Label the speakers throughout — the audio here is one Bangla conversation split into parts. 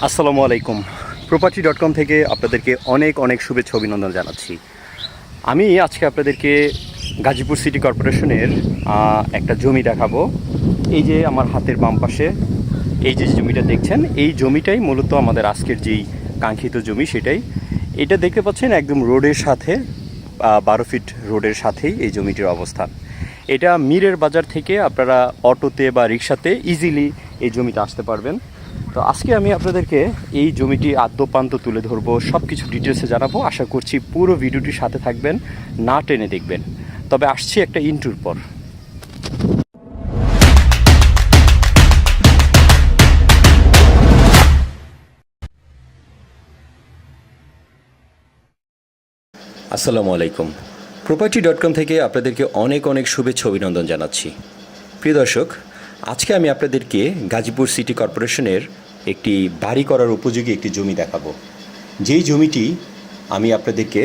Speaker 1: আসসালামু আলাইকুম। property.com থেকে আপনাদেরকে অনেক অনেক শুভেচ্ছা অভিনন্দন জানাচ্ছি। আমি আজকে আপনাদেরকে গাজীপুর সিটি কর্পোরেশনের একটা জমি দেখাবো। এই যে আমার হাতের বাম পাশে এই যে জমিটা দেখছেন, এই জমিটাই মূলত আমাদের আজকের যেই কাঙ্ক্ষিত জমি সেটাই। এটা দেখতে পাচ্ছেন একদম রোডের সাথে, 12 ফিট রোডের সাথেই এই জমিটির অবস্থান। এটা মিরের বাজার থেকে আপনারা অটোতে বা রিক্সাতে ইজিলি এই জমিতে আসতে পারবেন। তো আজকে আমি আপনাদেরকে এই জমিটি আদ্যপান্ত তুলে ধরবো, সব কিছু ডিটেলসে জানাবো। আশা করছি পুরো ভিডিওটির সাথে থাকবেন, না টেনে দেখবেন। তবে আসছি একটা ইন্টুর পর। আসসালামু আলাইকুম। property.com থেকে আপনাদেরকে অনেক অনেক শুভেচ্ছা অভিনন্দন জানাচ্ছি। প্রিয় দর্শক, আজকে আমি আপনাদেরকে গাজীপুর সিটি কর্পোরেশনের একটি বাড়ি করার উপযোগী একটি জমি দেখাবো। যেই জমিটি আমি আপনাদেরকে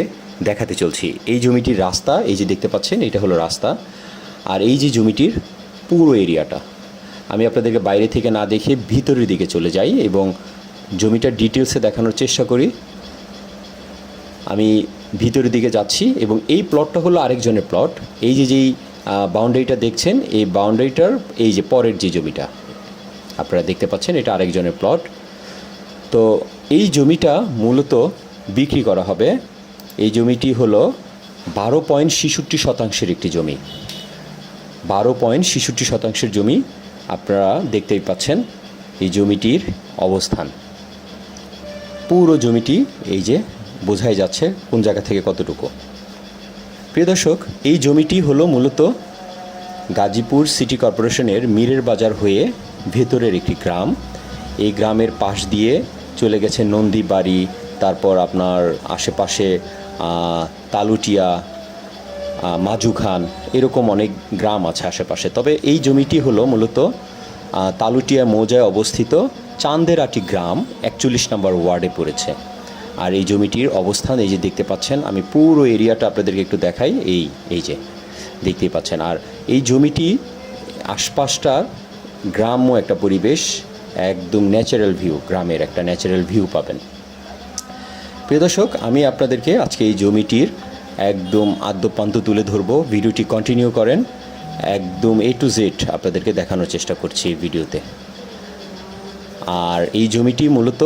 Speaker 1: দেখাতে চলছি, এই জমিটির রাস্তা, এই যে দেখতে পাচ্ছেন, এটা হলো রাস্তা। আর এই যে জমিটির পুরো এরিয়াটা আমি আপনাদেরকে বাইরে থেকে না দেখে ভিতরের দিকে চলে যাই এবং জমিটার ডিটেলসে দেখানোর চেষ্টা করি। আমি ভিতরের দিকে যাচ্ছি এবং এই প্লটটা হলো আরেকজনের প্লট। এই যে যেই বাউন্ডারিটা দেখছেন, এই বাউন্ডারিটার এই যে পরের যে জমিটা আপনারা দেখতে পাচ্ছেন, এটা আরেকজনের প্লট। তো এই জমিটা মূলত বিক্রি করা হবে। এই জমিটি হলো 12.66% একটি জমি। 12.66% জমি আপনারা দেখতেই পাচ্ছেন। এই জমিটির অবস্থান, পুরো জমিটি এই যে বোঝাই যাচ্ছে কোন জায়গা থেকে কতটুকু। প্রিয় দর্শক, এই জমিটি হলো মূলত গাজীপুর সিটি কর্পোরেশনের মিরের বাজার হয়ে ভেতরের একটি গ্রাম। এই গ্রামের পাশ দিয়ে চলে গেছে নন্দীবাড়ি, তারপর আপনার আশেপাশে তালুটিয়া, মাজুখান, এরকম অনেক গ্রাম আছে আশেপাশে। তবে এই জমিটি হলো মূলত তালুটিয়া মৌজায় অবস্থিত চান্দেরাটি গ্রাম 41 নম্বর ওয়ার্ডে পড়েছে। আর এই জমিটির অবস্থান এই যে দেখতে পাচ্ছেন। আমি পুরো এরিয়াটা আপনাদেরকে একটু দেখাই। এই যে দেখতেই পাচ্ছেন। আর এই জমিটি আশপাশটা গ্রাম্য একটা পরিবেশ, একদম ন্যাচারাল ভিউ, গ্রামের একটা ন্যাচারাল ভিউ পাবেন। প্রিয় দর্শক, আমি আপনাদেরকে আজকে এই জমিটির একদম আদ্যপান্ত তুলে ধরবো। ভিডিওটি কন্টিনিউ করেন, একদম A to Z আপনাদেরকে দেখানোর চেষ্টা করছি এই ভিডিওতে। আর এই জমিটি মূলত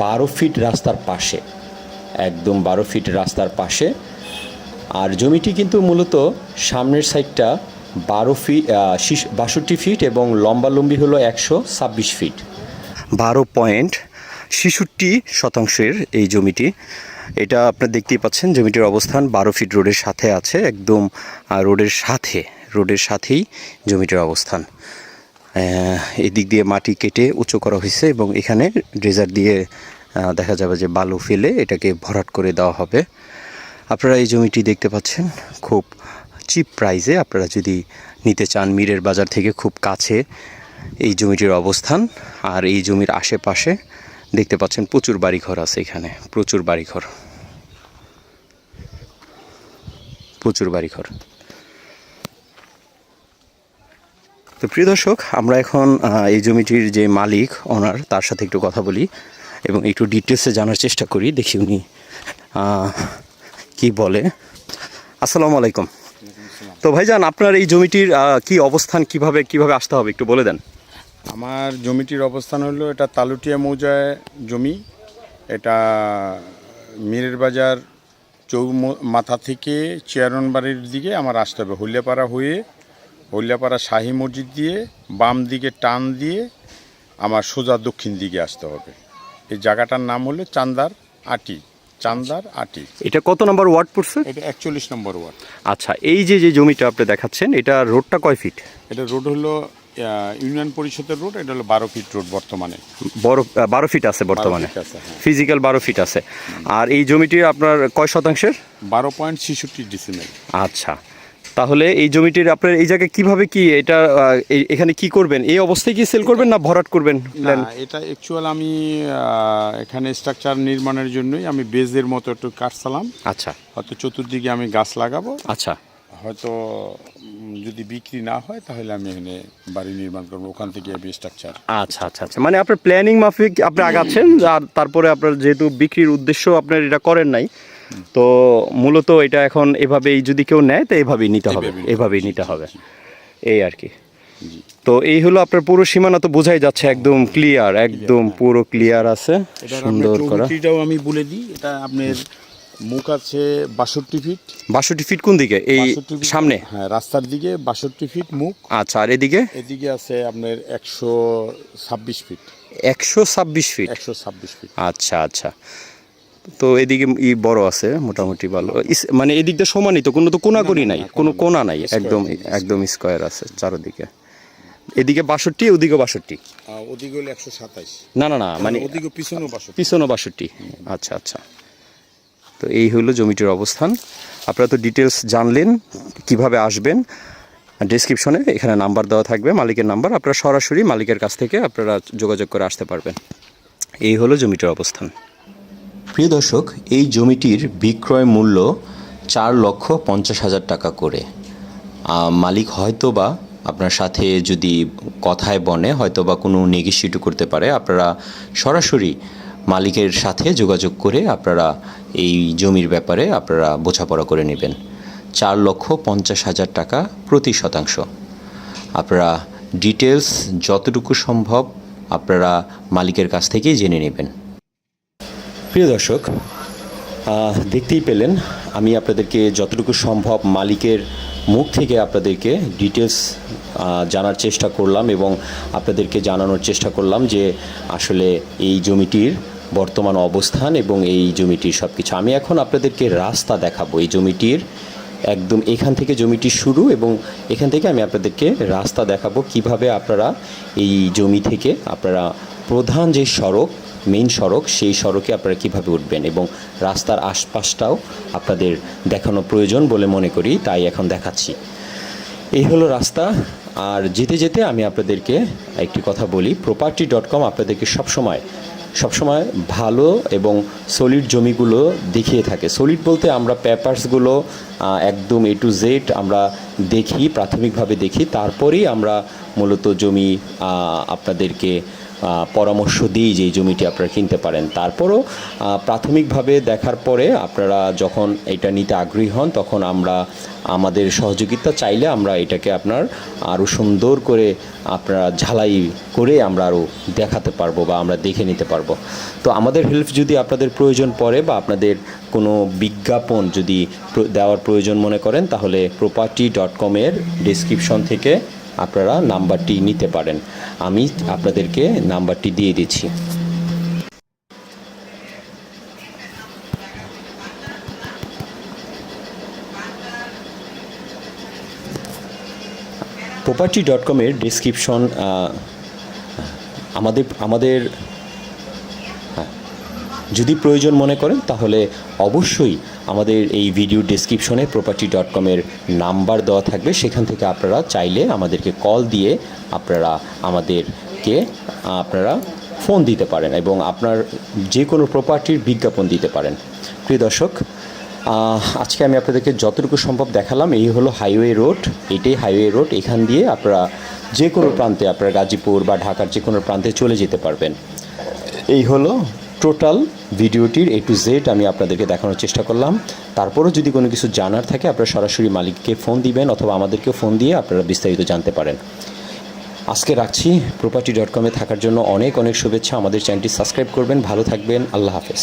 Speaker 1: 12 ফিট রাস্তার পাশে, একদম 12 ফিট রাস্তার পাশে। আর জমিটি কিন্তু মূলত সামনের সাইডটা 62 ফিট এবং লম্বালম্বি হলো 126 ফিট। 12.66% এই জমিটি। এটা আপনারা দেখতেই পাচ্ছেন, জমিটির অবস্থান 12 ফিট রোডের সাথে আছে, একদম রোডের সাথেই জমিটির অবস্থান। এদিক দিয়ে মাটি কেটে উঁচু করা হয়েছে এবং এখানে ড্রেজার দিয়ে দেখা যাবে যে বালু ফেলে এটাকে ভরাট করে দেওয়া হবে। আপনারা এই জমিটি দেখতে পাচ্ছেন খুব চিপ প্রাইসে। আপনারা যদি নিতে চান, মিরের বাজার থেকে খুব কাছে এই জমিটির অবস্থান। আর এই জমির আশেপাশে দেখতে পাচ্ছেন প্রচুর বাড়িঘর আছে, এখানে প্রচুর বাড়িঘর। তো প্রিয় দর্শক, আমরা এখন এই জমিটির যে মালিক, ওনার, তার সাথে একটু কথা বলি এবং একটু ডিটেলসে জানার চেষ্টা করি, দেখি উনি কি বলে। আসসালামু আলাইকুম। তো ভাইজান, আপনার এই জমিটির কি অবস্থান, কিভাবে আসতে হবে একটু বলে দেন।
Speaker 2: আমার জমিটির অবস্থান হলো, এটা তালুটিয়া মৌজায় জমি। এটা মিরের বাজার মাথা থেকে চেয়ারন বাড়ির দিকে আমার আসতে হবে। হলিয়াপাড়া শাহী মসজিদ দিয়ে বাম দিকে টান দিয়ে আমার সোজা দক্ষিণ দিকে আসতে হবে। এই জায়গাটার নাম হলো চান্দার আটি। এটা
Speaker 1: কত নম্বর ওয়ার্ড পড়ছে?
Speaker 2: এটা 41 নম্বর ওয়ার্ড।
Speaker 1: আচ্ছা, এই যে জমিটা আপনি দেখাচ্ছেন, এটা রোডটা কয় ফিট?
Speaker 2: এটা রোড হলো ইউনিয়ন পরিষদের রোড। এটা হলো 12 ফিট রোড বর্তমানে।
Speaker 1: 12 ফিট আছে বর্তমানে, ফিজিক্যাল 12 ফিট আছে। আর এই জমিটি আপনার কয় শতাংশের?
Speaker 2: 12.66 ডিসিমেল।
Speaker 1: আচ্ছা, তাহলে এই জমিটির আপনার এই জায়গায় কিভাবে কি এটা এখানে কি করবেন? এই অবস্থায় কি সেল করবেন না ভরাট করবেন?
Speaker 2: না, এটা অ্যাকচুয়াল আমি এখানে স্ট্রাকচার নির্মাণের জন্যই আমি বেজের মতো একটু কাটছিলাম।
Speaker 1: আচ্ছা,
Speaker 2: হয়তো চতুর্দিকে আমি গাছ লাগাবো।
Speaker 1: আচ্ছা,
Speaker 2: হয়তো যদি বিক্রি না হয় তাহলে আমি এখানে বাড়ি নির্মাণ করবো, ওখান থেকে স্ট্রাকচার।
Speaker 3: আচ্ছা আচ্ছা আচ্ছা, মানে আপনার প্ল্যানিং মাফিক আপনি আগাচ্ছেন, আর তারপরে আপনার যেহেতু বিক্রির উদ্দেশ্য আপনার এটা করেন নাই, তো মূলত এটা এখন এভাবেই যদি কেউ নেয় তো এভাবেই নিতে হবে, এভাবেই নিতে হবে, এই আর কি। তো এই হলো আপনার পুরো সীমানা, তো বোঝাই যাচ্ছে একদম ক্লিয়ার, একদম পুরো ক্লিয়ার আছে, সুন্দর করা।
Speaker 2: চৌকিটাও আমি বলে দিই, এটা আপনার মুখ আছে 62 ফিট।
Speaker 3: 62 ফিট কোন দিকে? এই
Speaker 2: 62 ফিট,
Speaker 3: সামনে?
Speaker 2: হ্যাঁ, রাস্তার দিকে 62 ফিট মুখ।
Speaker 3: আচ্ছা, আর এদিকে?
Speaker 2: এদিকে আছে আপনার 126 ফিট।
Speaker 3: 126 ফিট?
Speaker 2: 126 ফিট।
Speaker 3: আচ্ছা আচ্ছা, তো এদিকে বড় আছে মোটামুটি ভালো, মানে এদিক দিয়ে সমানই তো, কোনো তো কোনাকুনি নাই, কোনো কোনা নাই, একদম একদম স্কোয়ার আছে চারদিকে। এদিকে 62, ওদিকে 62?
Speaker 2: ওদিকে হলো 127।
Speaker 3: না না না, মানে
Speaker 2: ওদিকে পিছনেও 62।
Speaker 3: পিছনে 62। আচ্ছা আচ্ছা, তো এই হলো জমিটির অবস্থান। আপনারা তো ডিটেলস জানলেন, কিভাবে আসবেন ডেসক্রিপশনে এখানে নাম্বার দেওয়া থাকবে, মালিকের নাম্বার, আপনারা সরাসরি মালিকের কাছ থেকে আপনারা যোগাযোগ করে আসতে পারবেন। এই হলো জমিটির অবস্থান।
Speaker 1: প্রিয় দর্শক, এই জমিটির বিক্রয় মূল্য 4,50,000 টাকা করে। মালিক হয়তো বা আপনার সাথে যদি কথায় বনে হয়তো বা কোনো নেগোশিয়েট করতে পারে, আপনারা সরাসরি মালিকের সাথে যোগাযোগ করে আপনারা এই জমির ব্যাপারে আপনারা বোঝাপড়া করে নেবেন। 4,50,000 টাকা প্রতি শতাংশ। আপনারা ডিটেলস যতটুকু সম্ভব আপনারা মালিকের কাছ থেকেই জেনে নেবেন। প্রিয় দর্শক, দেখতেই পেলেন আমি আপনাদেরকে যতটুকু সম্ভব মালিকের মুখ থেকে আপনাদেরকে ডিটেলস জানার চেষ্টা করলাম এবং আপনাদেরকে জানানোর চেষ্টা করলাম যে আসলে এই জমিটির বর্তমান অবস্থান এবং এই জমিটির সব কিছু। আমি এখন আপনাদেরকে রাস্তা দেখাবো এই জমিটির, একদম এখান থেকে জমিটি শুরু এবং এখান থেকে আমি আপনাদেরকে রাস্তা দেখাবো কিভাবে আপনারা এই জমি থেকে আপনারা প্রধান যে সড়ক, মেইন সড়ক, সেই সড়কে আপনারা কিভাবে উঠবেন এবং রাস্তার আশপাশটাও আপনাদের দেখানো প্রয়োজন বলে মনে করি, তাই এখন দেখাচ্ছি। এই হলো রাস্তা। আর যেতে যেতে আমি আপনাদেরকে একটি কথা বলি, property.com আপনাদেরকে সবসময় ভালো এবং সলিড জমিগুলো দেখিয়ে থাকে। সলিড বলতে আমরা পেপারসগুলো একদম A to Z আমরা দেখি, প্রাথমিকভাবে দেখি, তারপরেই আমরা মূলত জমি আপনাদেরকে পরামর্শ দিই যে এই জমিটি আপনারা কিনতে পারেন। তারপরও প্রাথমিকভাবে দেখার পরে আপনারা যখন এটা নিতে আগ্রহী হন তখন আমরা আমাদের সহযোগিতা চাইলে আমরা এটাকে আপনার আরও সুন্দর করে আপনারা ঝালাই করে আমরা আরও দেখাতে পারবো বা আমরা দেখে নিতে পারবো। তো আমাদের হেল্প যদি আপনাদের প্রয়োজন পড়ে বা আপনাদের কোনো বিজ্ঞাপন যদি দেওয়ার প্রয়োজন মনে করেন তাহলে property.com এর ডেসক্রিপশন থেকে আপনারা নাম্বারটি নিতে পারেন। আমি আপনাদেরকে নাম্বারটি দিয়ে দিচ্ছি। property.com এর ডেসক্রিপশন আমাদের যদি প্রয়োজন মনে করেন তাহলে অবশ্যই আমাদের এই ভিডিও ডেসক্রিপশনে property.com এর নাম্বার দেওয়া থাকবে, সেখান থেকে আপনারা চাইলে আমাদেরকে কল দিয়ে আপনারা ফোন দিতে পারেন এবং আপনার যে কোনো প্রপার্টির বিজ্ঞাপন দিতে পারেন। প্রিয় দর্শক, আজকে আমি আপনাদেরকে যতটুকু সম্ভব দেখালাম। এই হলো হাইওয়ে রোড, এটাই হাইওয়ে রোড। এখান দিয়ে আপনারা যে কোনো প্রান্তে, আপনারা গাজীপুর বা ঢাকার যে কোনো প্রান্তে চলে যেতে পারবেন। এই হলো টোটাল ভিডিওটির A to Z আমি আপনাদেরকে দেখানোর চেষ্টা করলাম। তারপরও যদি কোনো কিছু জানার থাকে আপনারা সরাসরি মালিককে ফোন দিবেন অথবা আমাদেরকেও ফোন দিয়ে আপনারা বিস্তারিত জানতে পারেন। আজকে রাখছি। property.com এ থাকার জন্য অনেক শুভেচ্ছা। আমাদের চ্যানেলটি সাবস্ক্রাইব করবেন। ভালো থাকবেন। আল্লাহ হাফেজ।